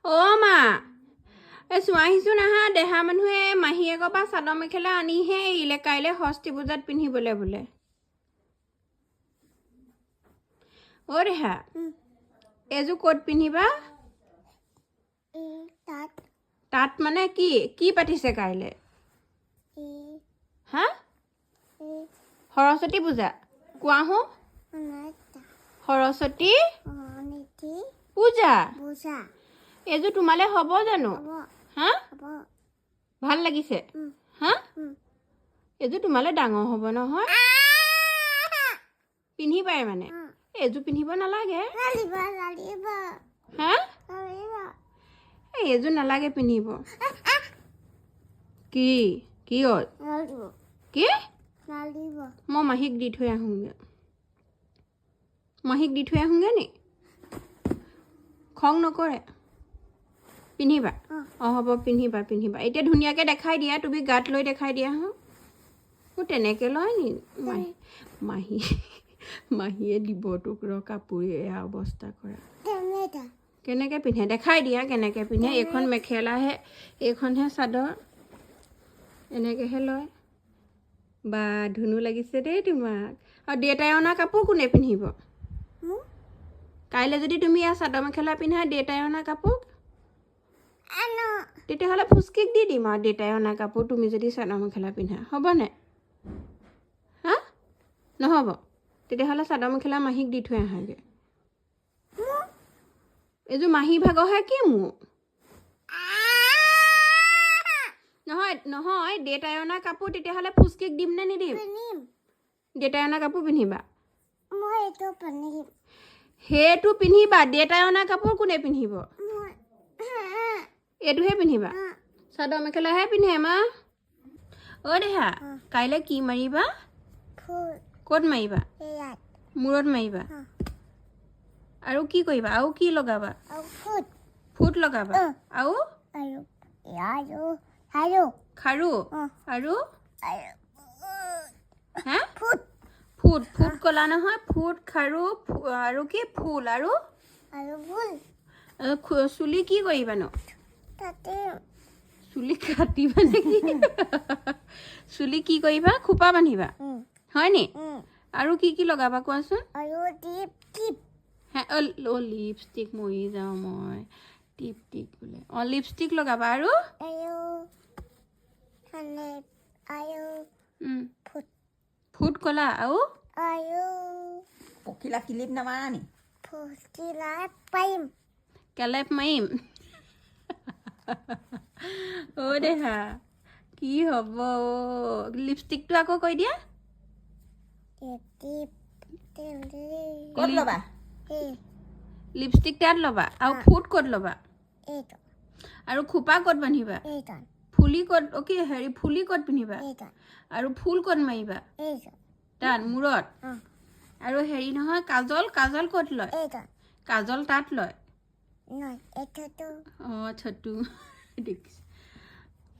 অ' মা এই চোৱাহিচোন আহা দেহা মানুহে মাহীয়েকৰ পৰা চাদৰ মেখেলা আনিহে এৰিলে কাইলৈ ষষ্ঠী পূজাত পিন্ধিবলৈ বোলে অ' দেহা এযোৰ ক'ত পিন্ধিবা তাত মানে কি পাতিছে কাইলৈ হা সৰস্বতী পূজা কোৱা হো সৰস্বতী পূজা এযোৰ তোমালে হ'ব জানো হা ভাল লাগিছে হা এযোৰ তোমালে ডাঙৰ হ'ব নহয় পিন্ধিবাই মানে এযোৰ পিন্ধিব নালাগে হা এযোৰ নালাগে পিন্ধিব কি হ'ল কি মই মাহীক দি থৈ আহোঁগৈ নি খং নকৰে পিন্ধিবা অঁ হ'ব পিন্ধিবা এতিয়া ধুনীয়াকৈ দেখাই দিয়া তুমি গাত লৈ দেখাই দিয়া হা মোৰ তেনেকৈ লয় নি মাহীয়ে দিব তোক কাপোৰ এয়া অৱস্থা কৰা কেনেকৈ পিন্ধে দেখাই দিয়া কেনেকৈ পিন্ধে এইখন মেখেলাহে এইখনহে চাদৰ এনেকৈহে লয় বা ধুনু লাগিছে দেই তোমাক আৰু দেউতাই অনা কাপোৰ কোনে পিন্ধিব কাইলৈ যদি তুমি ইয়াৰ চাদৰ মেখেলা পিন্ধা দেউতাই অনা কাপোৰ তেতিয়াহ'লে ফুচকিক দি দিম আৰু দেউতাই অনা কাপোৰ তুমি যদি চাদৰ মেখেলা পিন্ধা হ'বনে হা নহ'ব তেতিয়াহ'লে চাদৰ মেখেলা মাহীক দি থৈ আহাগৈ এইযোৰ মাহী ভাগৰহে কি মোৰ নহয় দেউতাই অনা কাপোৰ তেতিয়াহ'লে ফুচকিক দিম নে নিদিম দেউতাই অনা কাপোৰ পিন্ধিবা সেইটো পিন্ধিবা দেউতাই অনা কাপোৰ কোনে পিন্ধিব এইটোহে পিন্ধিবা চাদৰ মেখেলাহে পিন্ধে মা অ' দেহা কাইলৈ কি মাৰিবা ক'ত মাৰিবা মূৰত মাৰিবা আৰু কি কৰিবা আৰু কি লগাবা ফুট লগাবা আৰু খাৰু আৰু হা ফুট ক'লা নহয় ফুট খাৰু আৰু কি ফুল আৰু চুলি কি কৰিবানো চুলি কাটিবা নেকি চুলি কি কৰিবা খোপা বান্ধিবা হয় নি আৰু কি লগাবা কোৱাচোন অ' লিপষ্টিক মৰি যাওঁ মই টিপ বোলে অ' লিপষ্টিক লগাবা আৰু ফুট ক'লা আৰু পখিলা কিলিপ নামাৰা নি কেলেপ মাৰিম অ' দেহা কি হ'ব লিপষ্টিকটো আকৌ কৈ দিয়া ক'ত ল'বা লিপষ্টিক তাত ল'বা আৰু ফুট ক'ত ল'বা আৰু খোপা ক'ত বান্ধিবা ফুলি ক'ত পিন্ধিবা আৰু ফুল ক'ত মাৰিবা তাত মূৰত আৰু হেৰি নহয় কাজল ক'ত লয় কাজল তাত লয় অঁ ছটু দেখিছোঁ